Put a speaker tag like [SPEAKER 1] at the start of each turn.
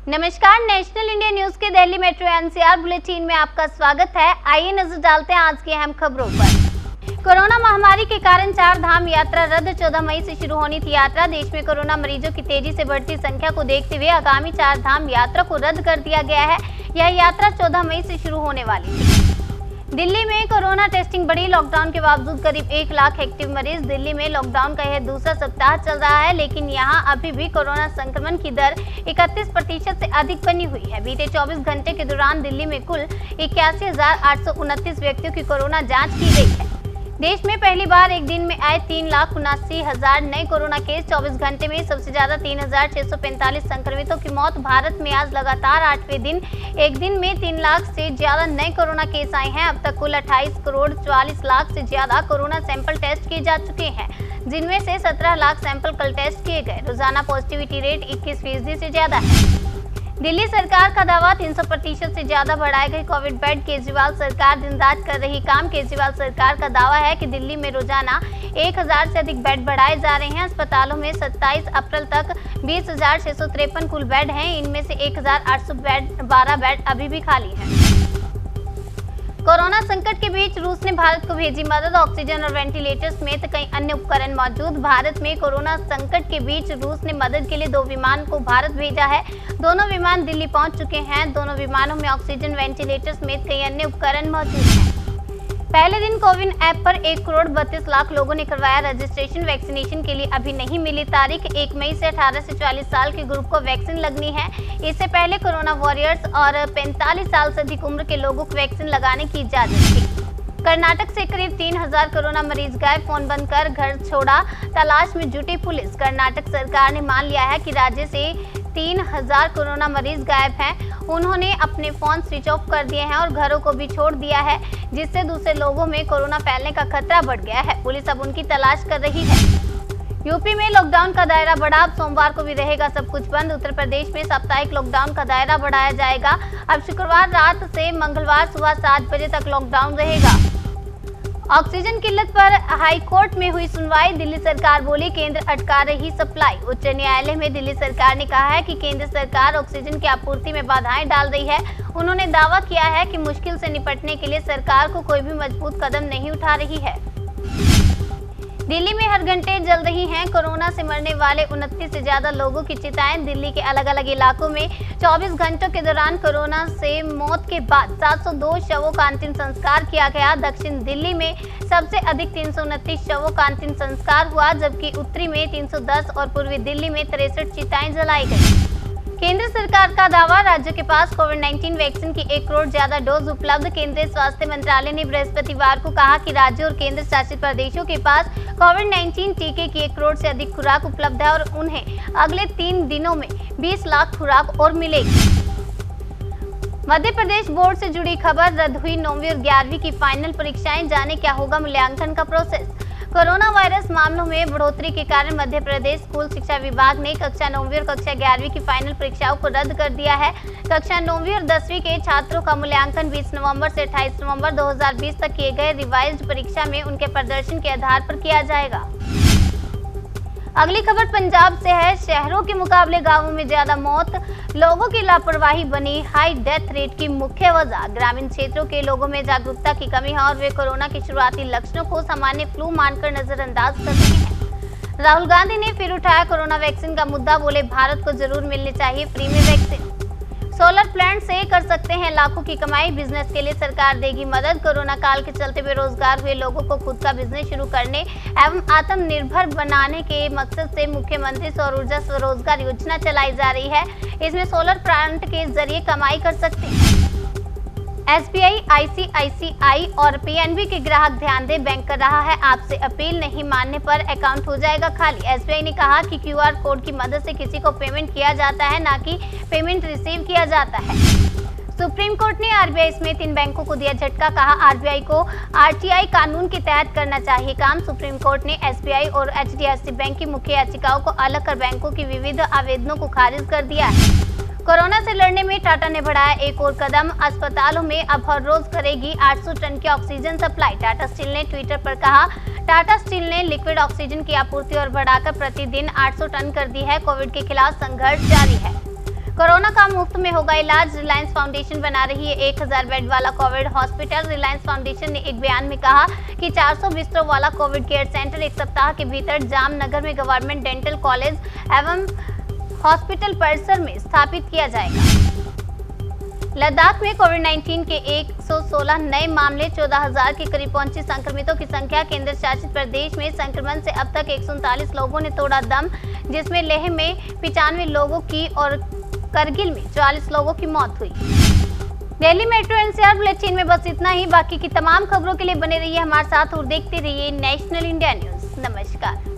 [SPEAKER 1] नमस्कार, national India news के Delhi metro NCR bulletin में आपका स्वागत है। आइए नजर डालते हैं आज की अहम खबरों पर। कोरोना महामारी के कारण 4 धाम यात्रा रद्द। 14 मई से शुरू होनी थी यात्रा। देश में कोरोना मरीजों की तेजी से बढ़ती संख्या को देखते हुए आगामी 4 धाम यात्रा को रद्द कर दिया गया है। यह यात्रा 14 मई से शुरू होने वाली थी। दिल्ली में कोरोना टेस्टिंग बढ़ी। लॉकडाउन के बावजूद करीब 1 लाख एक्टिव मरीज। दिल्ली में लॉकडाउन का यह दूसरा सप्ताह चल रहा है, लेकिन यहां अभी भी कोरोना संक्रमण की दर 31% से अधिक बनी हुई है। बीते 24 घंटे के दौरान दिल्ली में कुल 81,829 व्यक्तियों की कोरोना जांच की गई है। देश में पहली बार एक दिन में आए 3,79,000 नए कोरोना केस। 24 घंटे में सबसे ज्यादा 3,645 संक्रमितों की मौत। भारत में आज लगातार 8वें दिन एक दिन में 3 लाख से ज्यादा नए कोरोना केस आए हैं। अब तक कुल 28 करोड़ 44 लाख से ज्यादा कोरोना सैंपल टेस्ट किए जा चुके हैं, जिनमें से 17 लाख सैंपल कल टेस्ट किए गए। रोजाना पॉजिटिविटी रेट 21% से ज्यादा है। दिल्ली सरकार का दावा 300% से ज्यादा बढ़ाए गए कोविड बेड। केजरीवाल सरकार दिन रात कर रही काम। केजरीवाल सरकार का दावा है कि दिल्ली में रोजाना 1000 से अधिक बेड बढ़ाए जा रहे हैं। अस्पतालों में 27 अप्रैल तक 20,653 कुल बेड हैं। इनमें से 1,812 बेड अभी भी खाली हैं। कोरोना संकट के बीच रूस ने भारत को भेजी मदद। ऑक्सीजन और वेंटिलेटर समेत कई अन्य उपकरण मौजूद। भारत में कोरोना संकट के बीच रूस ने मदद के लिए 2 विमान को भारत भेजा है। दोनों विमान दिल्ली पहुंच चुके हैं। दोनों विमानों में ऑक्सीजन, वेंटिलेटर समेत कई अन्य उपकरण मौजूद हैं। पहले दिन कोविन ऐप पर 1 करोड़ 32 लाख लोगों ने करवाया रजिस्ट्रेशन। वैक्सीनेशन के लिए अभी नहीं मिली तारीख। 1 मई से 18 से 44 साल के ग्रुप को वैक्सीन लगनी है। इससे पहले कोरोना वॉरियर्स और 45 साल से अधिक उम्र के लोगों को वैक्सीन लगाने की इजाजत थी। कर्नाटक से करीब 3000 कोरोना मरीज गायब। फोन बंद कर घर छोड़ा, तलाश में जुटी पुलिस। कर्नाटक सरकार ने मान लिया है कि राज्य से 3000 कोरोना मरीज गायब हैं। उन्होंने अपने फोन स्विच ऑफ कर दिए हैं और घरों को भी छोड़ दिया है, जिससे दूसरे लोगों में कोरोना फैलने का खतरा बढ़ गया है। पुलिस अब उनकी तलाश कर रही है। यूपी में लॉकडाउन का दायरा बढ़ा। अब सोमवार को भी रहेगा सब कुछ बंद। उत्तर प्रदेश में साप्ताहिक लॉकडाउन का दायरा बढ़ाया जाएगा। अब शुक्रवार रात से मंगलवार सुबह 7 बजे तक लॉकडाउन रहेगा। ऑक्सीजन किल्लत पर हाई कोर्ट में हुई सुनवाई। दिल्ली सरकार बोली केंद्र अटका रही सप्लाई। उच्च न्यायालय में दिल्ली सरकार ने कहा है कि केंद्र सरकार ऑक्सीजन की आपूर्ति में बाधाएं डाल रही है। उन्होंने दावा किया है कि मुश्किल से निपटने के लिए सरकार को कोई भी मजबूत कदम नहीं उठा रही है। दिल्ली में हर घंटे जल रही हैं कोरोना से मरने वाले 29 से ज्यादा लोगों की चिताएं। दिल्ली के अलग अलग इलाकों में 24 घंटों के दौरान कोरोना से मौत के बाद 702 शवों का अंतिम संस्कार किया गया। दक्षिण दिल्ली में सबसे अधिक 329 शवों का अंतिम संस्कार हुआ, जबकि उत्तरी में 310 और पूर्वी दिल्ली में 63 चिताएं जलाई गई। केंद्र सरकार का दावा, राज्यों के पास कोविड-19 वैक्सीन की 1 करोड़ ज्यादा डोज उपलब्ध। केंद्रीय स्वास्थ्य मंत्रालय ने बृहस्पतिवार को कहा कि राज्यों और केंद्र शासित प्रदेशों के पास कोविड-19 टीके की 1 करोड़ से अधिक खुराक उपलब्ध है और उन्हें अगले 3 दिनों में 20 लाख खुराक और मिलेगी। मध्य प्रदेश बोर्ड से जुड़ी खबर, रद्द हुई 9वीं और 11वीं की फाइनल परीक्षाएं। जाने क्या होगा मूल्यांकन का प्रोसेस। कोरोना वायरस मामलों में बढ़ोतरी के कारण मध्य प्रदेश स्कूल शिक्षा विभाग ने कक्षा 9वीं और कक्षा 11वीं की फाइनल परीक्षाओं को रद्द कर दिया है। कक्षा 9वीं और 10वीं के छात्रों का मूल्यांकन 20 नवंबर से 28 नवंबर 2020 तक किए गए रिवाइज्ड परीक्षा में उनके प्रदर्शन के आधार पर किया जाएगा। अगली खबर पंजाब से है। शहरों के मुकाबले गांवों में ज्यादा मौत। लोगों की लापरवाही बनी हाई डेथ रेट की मुख्य वजह। ग्रामीण क्षेत्रों के लोगों में जागरूकता की कमी है और वे कोरोना के शुरुआती लक्षणों को सामान्य फ्लू मानकर नजरअंदाज कर रहे हैं। राहुल गांधी ने फिर उठाया कोरोना वैक्सीन का मुद्दा। बोले भारत को जरूर मिलनी चाहिए फ्री में वैक्सीन। सोलर प्लांट से कर सकते हैं लाखों की कमाई। बिजनेस के लिए सरकार देगी मदद। कोरोना काल के चलते बेरोजगार हुए लोगों को खुद का बिजनेस शुरू करने एवं आत्मनिर्भर बनाने के मकसद से मुख्यमंत्री सौर ऊर्जा स्वरोजगार योजना चलाई जा रही है। इसमें सोलर प्लांट के जरिए कमाई कर सकते हैं। SBI, ICICI और PNB के ग्राहक ध्यान दें, बैंक कर रहा है आपसे अपील। नहीं मानने पर अकाउंट हो जाएगा खाली। SBI ने कहा कि QR कोड की मदद से किसी को पेमेंट किया जाता है, ना कि पेमेंट रिसीव किया जाता है। सुप्रीम कोर्ट ने RBI समेत इन बैंकों को दिया झटका। कहा RBI को RTI कानून के तहत करना चाहिए काम। सुप्रीम कोर्ट ने SBI और HDFC बैंक की मुख्य याचिकाओं को अलग कर बैंकों की विविध आवेदनों को खारिज कर दिया है। कोरोना से लड़ने में टाटा ने बढ़ाया एक और कदम। अस्पतालों में अब हर रोज करेगी 800 टन की ऑक्सीजन सप्लाई। टाटा स्टील ने ट्विटर पर कहा, टाटा स्टील ने लिक्विड ऑक्सीजन की आपूर्ति और बढ़ाकर प्रतिदिन 800 टन कर दी है। कोविड के खिलाफ संघर्ष जारी है। कोरोना का मुफ्त में होगा इलाज, रिलायंस फाउंडेशन बना रही है 1000 बेड वाला कोविड हॉस्पिटल। रिलायंस फाउंडेशन ने एक बयान में कहा कि 400 बिस्तरों वाला कोविड केयर सेंटर एक सप्ताह के भीतर जामनगर में गवर्नमेंट डेंटल कॉलेज एवं हॉस्पिटल परिसर में स्थापित किया जाएगा। लद्दाख में कोविड-19 के 116 नए मामले, 14,000 के करीब पहुंची। संक्रमितों की संख्या। केंद्र शासित प्रदेश में संक्रमण से अब तक 139 लोगों ने तोड़ा दम, जिसमें लेह में 95 लोगों की और करगिल में 44 लोगों की मौत हुई। दिल्ली मेट्रो एनसीआर बुलेटिन में बस इतना ही। बाकी की तमाम खबरों के लिए बने रहिए हमारे साथ और देखते रहिए नेशनल इंडिया न्यूज। नमस्कार।